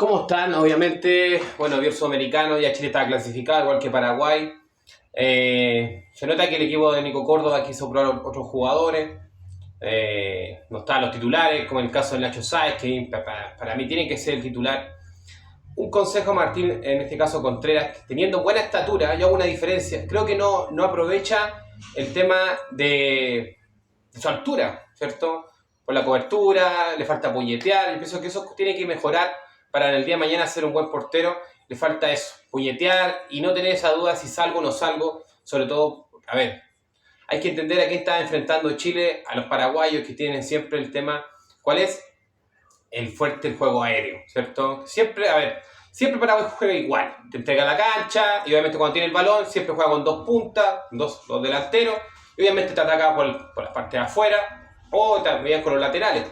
¿Cómo están? Obviamente, bueno, vía Sudamericano, ya Chile está clasificado, igual que Paraguay. Se nota que el equipo de Nico Córdoba quiso probar otros jugadores. No están los titulares, como en el caso de Nacho Sáez, que para mí tiene que ser el titular. Un consejo a Martín, en este caso Contreras, teniendo buena estatura, yo hago una diferencia. Creo que no aprovecha el tema de su altura, ¿cierto? Por la cobertura, le falta puñetear. Yo pienso que eso tiene que mejorar para el día de mañana ser un buen portero. Le falta eso, puñetear y no tener esa duda si salgo o no salgo. Sobre todo, a ver, hay que entender a quién está enfrentando Chile, a los paraguayos que tienen siempre el tema. ¿Cuál es? El fuerte el juego aéreo, ¿cierto? Siempre, a ver, siempre Paraguay juega igual. Te entrega la cancha y obviamente cuando tiene el balón siempre juega con dos puntas, dos delanteros. Y obviamente te ataca por la parte de afuera o también con los laterales.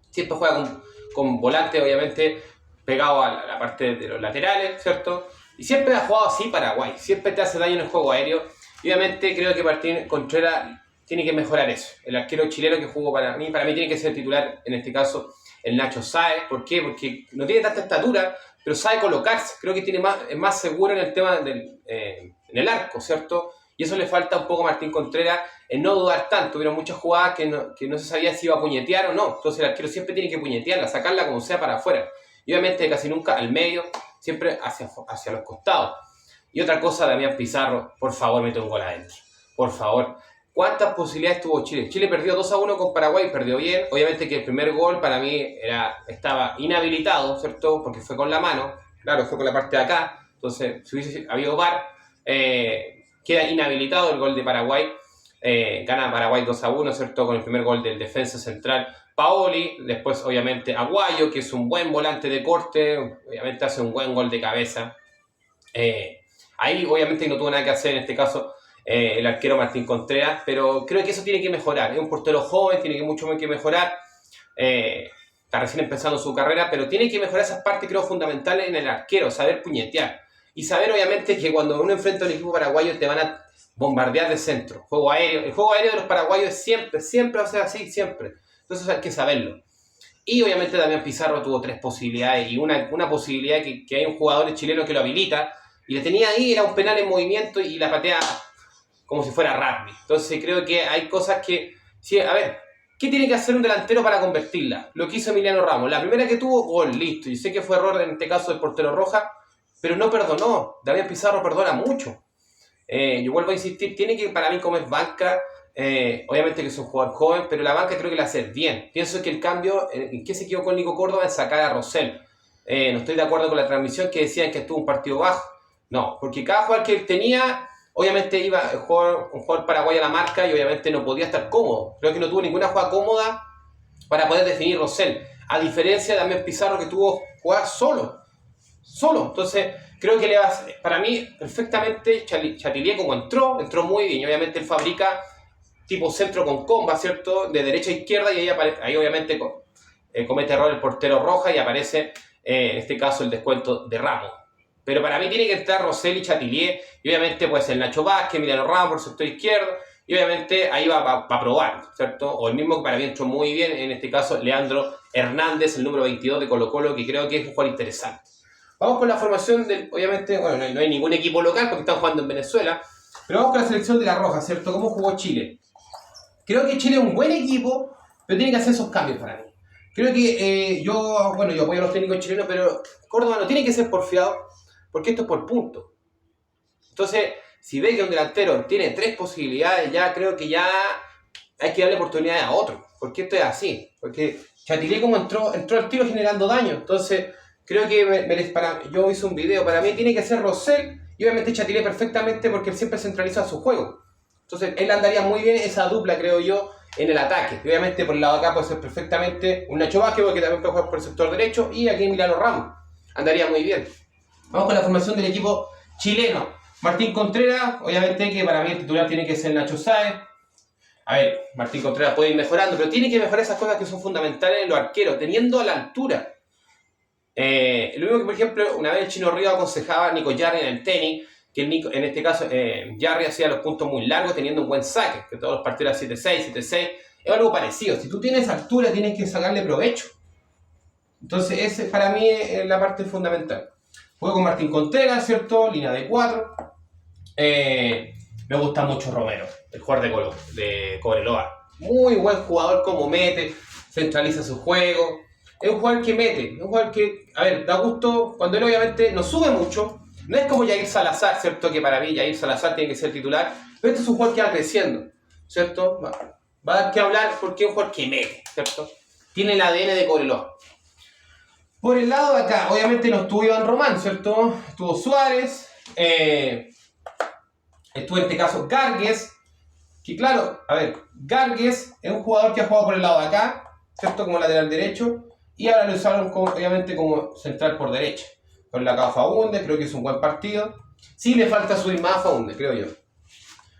Siempre juega con volantes, obviamente, pegado a la parte de los laterales, ¿cierto? Y siempre ha jugado así Paraguay. Siempre te hace daño en el juego aéreo. Y obviamente creo que Martín Contreras tiene que mejorar eso. El arquero chileno que jugó para mí tiene que ser titular, en este caso, el Nacho Sáez. ¿Por qué? Porque no tiene tanta estatura, pero sabe colocarse. Creo que es más seguro en el tema en el arco, ¿cierto? Y eso le falta un poco a Martín Contreras, en no dudar tanto. Hubieron muchas jugadas que no se sabía si iba a puñetear o no. Entonces el arquero siempre tiene que puñetearla, sacarla como sea para afuera. Y obviamente casi nunca al medio, siempre hacia los costados. Y otra cosa, Damián Pizarro, por favor, mete un gol adentro. Por favor. ¿Cuántas posibilidades tuvo Chile? Chile perdió 2-1 con Paraguay, perdió bien. Obviamente que el primer gol para mí estaba inhabilitado, ¿cierto? Porque fue con la mano. Claro, fue con la parte de acá. Entonces, si hubiese habido VAR, queda inhabilitado el gol de Paraguay. Gana Paraguay 2-1, ¿cierto? Con el primer gol del defensa central Paoli. Después, obviamente, Aguayo, que es un buen volante de corte. Obviamente hace un buen gol de cabeza. Ahí, obviamente, no tuvo nada que hacer en este caso el arquero Martín Contreras, pero creo que eso tiene que mejorar. Es un portero joven, tiene mucho que mejorar. Está recién empezando su carrera, pero tiene que mejorar esas partes, creo, fundamentales en el arquero, saber puñetear. Y saber, obviamente, que cuando uno enfrenta a un equipo paraguayo te van a bombardear de centro. Juego aéreo. El juego aéreo de los paraguayos siempre va a ser así, siempre. Entonces hay que saberlo. Y obviamente Damián Pizarro tuvo 3 posibilidades y una posibilidad que hay un jugador chileno que lo habilita y le tenía ahí, era un penal en movimiento y la patea como si fuera rugby. Entonces creo que hay cosas que... Sí, a ver, ¿qué tiene que hacer un delantero para convertirla? Lo que hizo Emiliano Ramos. La primera que tuvo, gol, listo. Y sé que fue error en este caso del portero Roja, pero no perdonó. Damián Pizarro perdona mucho. Yo vuelvo a insistir, tiene que para mí como es banca, obviamente que es un jugador joven, pero la banca creo que la hace bien. Pienso que el cambio, ¿en qué se equivocó con Nico Córdoba? En sacar a Rosell. No estoy de acuerdo con la transmisión que decían que estuvo un partido bajo. No, porque cada jugador que él tenía, obviamente iba un jugador paraguayo a la marca y obviamente no podía estar cómodo. Creo que no tuvo ninguna jugada cómoda para poder definir Rosell. A diferencia de Damián Pizarro que tuvo jugar solo. Entonces, creo que para mí, perfectamente, Chatilier como entró muy bien. Y obviamente él fabrica tipo centro con comba, ¿cierto? De derecha a izquierda y ahí obviamente comete error el portero Roja y aparece, en este caso, el descuento de Ramos. Pero para mí tiene que entrar Rosell y Chatilier, y obviamente puede ser Nacho Vázquez, Emiliano Ramos por el sector izquierdo, y obviamente ahí va a probar, ¿cierto? O el mismo que para mí entró muy bien, en este caso, Leandro Hernández, el número 22 de Colo-Colo, que creo que es un jugador interesante. Vamos con la formación obviamente, bueno, no hay ningún equipo local porque están jugando en Venezuela, pero vamos con la selección de la Roja, ¿cierto? ¿Cómo jugó Chile? Creo que Chile es un buen equipo, pero tiene que hacer esos cambios para mí. Creo que yo apoyo a los técnicos chilenos, pero Córdoba no tiene que ser porfiado, porque esto es por puntos. Entonces, si ve que un delantero tiene 3 posibilidades, ya creo que ya hay que darle oportunidades a otro, porque esto es así. Porque Chatilier como entró al tiro generando daño, entonces creo que yo hice un video, para mí tiene que ser Rosell y obviamente Chatilier perfectamente porque él siempre centraliza su juego. Entonces él andaría muy bien esa dupla, creo yo, en el ataque. Y obviamente por el lado de acá puede ser perfectamente un Nacho Vázquez, porque también puede jugar por el sector derecho, y aquí Emiliano Ramos. Andaría muy bien. Vamos con la formación del equipo chileno. Martín Contreras, obviamente que para mí el titular tiene que ser Nacho Sáez. A ver, Martín Contreras puede ir mejorando, pero tiene que mejorar esas cosas que son fundamentales en los arqueros, teniendo la altura. Lo mismo que, por ejemplo, una vez el Chino Río aconsejaba a Nico Yarri en el tenis, que en este caso Yarri hacía los puntos muy largos teniendo un buen saque, que todos los partidos eran 7-6, 7-6. Es algo parecido. Si tú tienes altura, tienes que sacarle provecho. Entonces, ese para mí es la parte fundamental. Juego con Martín Contreras, ¿cierto? Línea de 4. Me gusta mucho Romero, el jugador de Cobreloa. Muy buen jugador, como mete, centraliza su juego. Es un jugador que mete, es un jugador que, a ver, da gusto cuando él obviamente no sube mucho. No es como Jair Salazar, ¿cierto? Que para mí Jair Salazar tiene que ser titular. Pero este es un jugador que va creciendo, ¿cierto? Va a dar que hablar porque es un jugador que mete, ¿cierto? Tiene el ADN de Cobreloa. Por el lado de acá, obviamente no estuvo Iván Román, ¿cierto? Estuvo Suárez, estuvo en este caso Gargues, que claro, a ver, Gargues es un jugador que ha jugado por el lado de acá, ¿cierto? Como lateral derecho, y ahora lo usaron obviamente como central por derecha. Por la acá Faúndez, creo que es un buen partido. Sí le falta subir más a Faúndez, creo yo.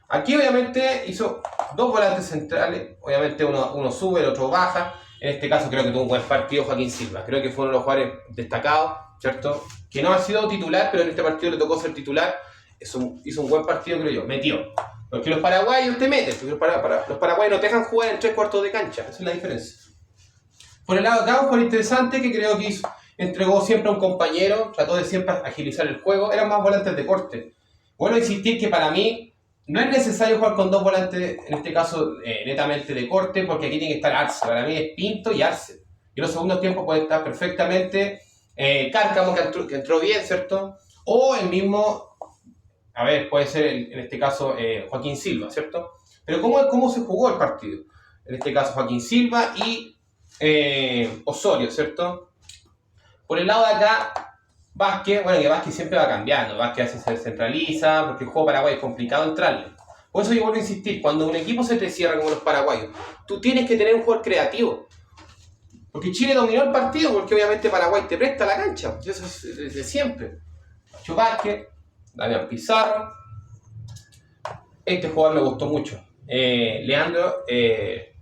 Aquí obviamente hizo dos volantes centrales, obviamente uno sube, el otro baja. En este caso creo que tuvo un buen partido Joaquín Silva, creo que fue uno de los jugadores destacados, ¿cierto? Que no ha sido titular, pero en este partido le tocó ser titular. Hizo un buen partido, creo yo, metió. Porque los paraguayos te meten, porque los paraguayos no te dejan jugar en 3/4 de cancha, esa es la diferencia. Por el lado de acá, un jugador interesante que creo que entregó siempre a un compañero, trató de siempre agilizar el juego, eran más volantes de corte. Vuelvo a insistir que para mí no es necesario jugar con dos volantes, en este caso netamente de corte, porque aquí tiene que estar Arce. Para mí es Pinto y Arce. Y en los segundos tiempos puede estar perfectamente Cárcamo, que entró bien, ¿cierto? O el mismo, a ver, puede ser en este caso Joaquín Silva, ¿cierto? Pero ¿cómo se jugó el partido? En este caso Joaquín Silva y Osorio, ¿cierto? Por el lado de acá, Vázquez, bueno, que Vázquez siempre va cambiando. Vázquez a veces se centraliza, porque el juego paraguayo es complicado entrarle. Por eso yo vuelvo a insistir, cuando un equipo se te cierra como los paraguayos, tú tienes que tener un jugador creativo. Porque Chile dominó el partido, porque obviamente Paraguay te presta la cancha. Eso es desde siempre. Nacho Vázquez, Damián Pizarro. Este jugador me gustó mucho. Leandro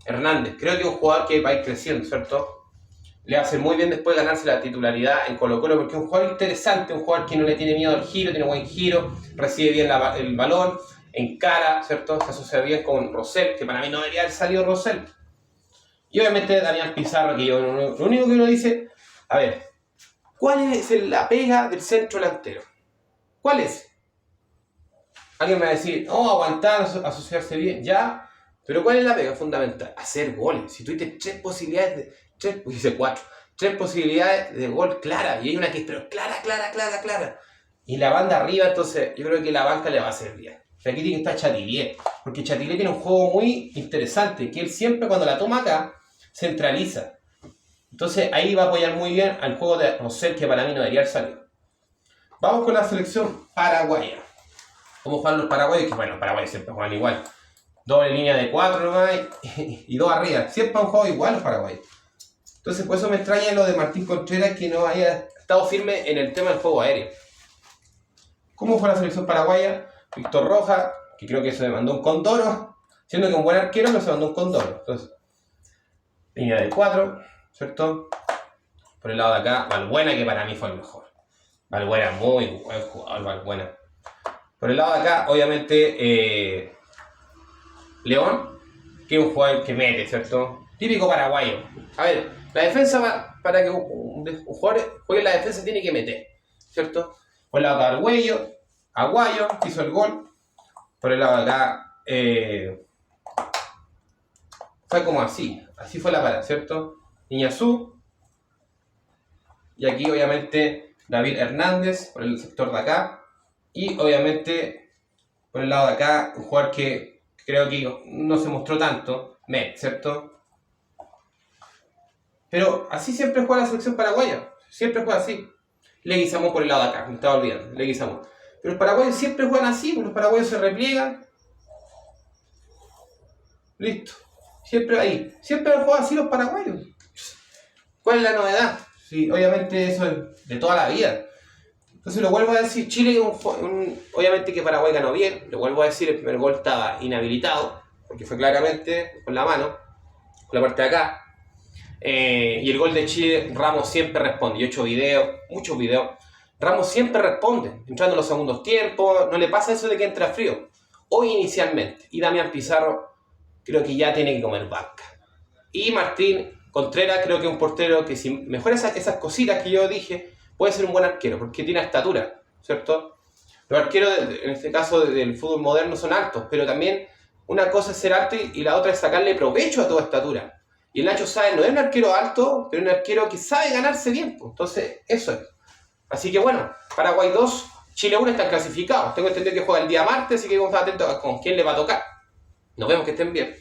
Hernández. Creo que es un jugador que va a ir creciendo, ¿cierto? Le hace muy bien después ganarse la titularidad en Colo-Colo, porque es un jugador interesante, un jugador que no le tiene miedo al giro, tiene buen giro, recibe bien el balón, encara, ¿cierto? Se asocia bien con Rosell, que para mí no debería haber salido Rosell. Y obviamente Damián Pizarro, que yo, lo único que uno dice, a ver, ¿cuál es la pega del centro delantero? ¿Cuál es? Alguien me va a decir, aguantar, asociarse bien, ya, pero ¿cuál es la pega fundamental? Hacer goles. Si tú tienes tres posibilidades tres posibilidades de gol claras, y hay una que es pero clara. Y la banda arriba, entonces yo creo que la banca le va a hacer bien. O aquí tiene que estar Chatilier, porque Chatilier tiene un juego muy interesante, que él siempre cuando la toma acá, centraliza. Entonces ahí va a apoyar muy bien al juego de Rosell, que para mí no debería haber salido. Vamos con la selección paraguaya. ¿Cómo juegan los paraguayos? Que bueno, los paraguayos siempre juegan igual. Doble línea de 4 nomás y dos arriba. Siempre han jugado igual los paraguayos. Entonces por eso me extraña lo de Martín Contreras, que no haya estado firme en el tema del juego aéreo. ¿Cómo fue la selección paraguaya? Víctor Rojas, que creo que se mandó un condoro, siendo que un buen arquero, pero se mandó un condoro. Entonces, línea de 4, ¿cierto? Por el lado de acá, Valbuena, que para mí fue el mejor. Valbuena, muy buen jugador, Valbuena. Por el lado de acá, obviamente, León, que es un jugador que mete, ¿cierto? Típico paraguayo. A ver, la defensa, para que un jugador juegue la defensa, tiene que meter, ¿cierto? Por el lado de acá, Aguayo, que hizo el gol. Por el lado de acá, fue como así fue la parada, ¿cierto? Iñazú. Y aquí, obviamente, David Hernández, por el sector de acá. Y, obviamente, por el lado de acá, un jugador que creo que no se mostró tanto, ¿cierto? Pero así siempre juega la selección paraguaya. Siempre juega así. Leguizamón por el lado de acá, me estaba olvidando. Leguizamón. Pero los paraguayos siempre juegan así, los paraguayos se repliegan. Listo. Siempre ahí. Siempre han jugado así los paraguayos. ¿Cuál es la novedad? Sí, obviamente eso es de toda la vida. Entonces lo vuelvo a decir, Chile, obviamente que Paraguay ganó bien. Lo vuelvo a decir, el primer gol estaba inhabilitado, porque fue claramente con la mano, con la parte de acá. Y el gol de Chile, Ramos siempre responde. Yo he hecho muchos videos. Ramos siempre responde, entrando en los segundos tiempos. No le pasa eso de que entra frío. Hoy inicialmente. Y Damián Pizarro creo que ya tiene que comer banca. Y Martín Contreras creo que es un portero que si mejora esas cositas que yo dije, puede ser un buen arquero, porque tiene estatura, ¿cierto? Los arqueros, en este caso del fútbol moderno, son altos, pero también una cosa es ser alto y la otra es sacarle provecho a toda estatura. Y el Nacho Sáenz no es un arquero alto, pero es un arquero que sabe ganarse bien. Entonces, eso es. Así que bueno, Paraguay 2, Chile 1 están clasificados. Tengo entendido que juega el día martes, así que vamos a estar atentos a con quién le va a tocar. Nos vemos, que estén bien.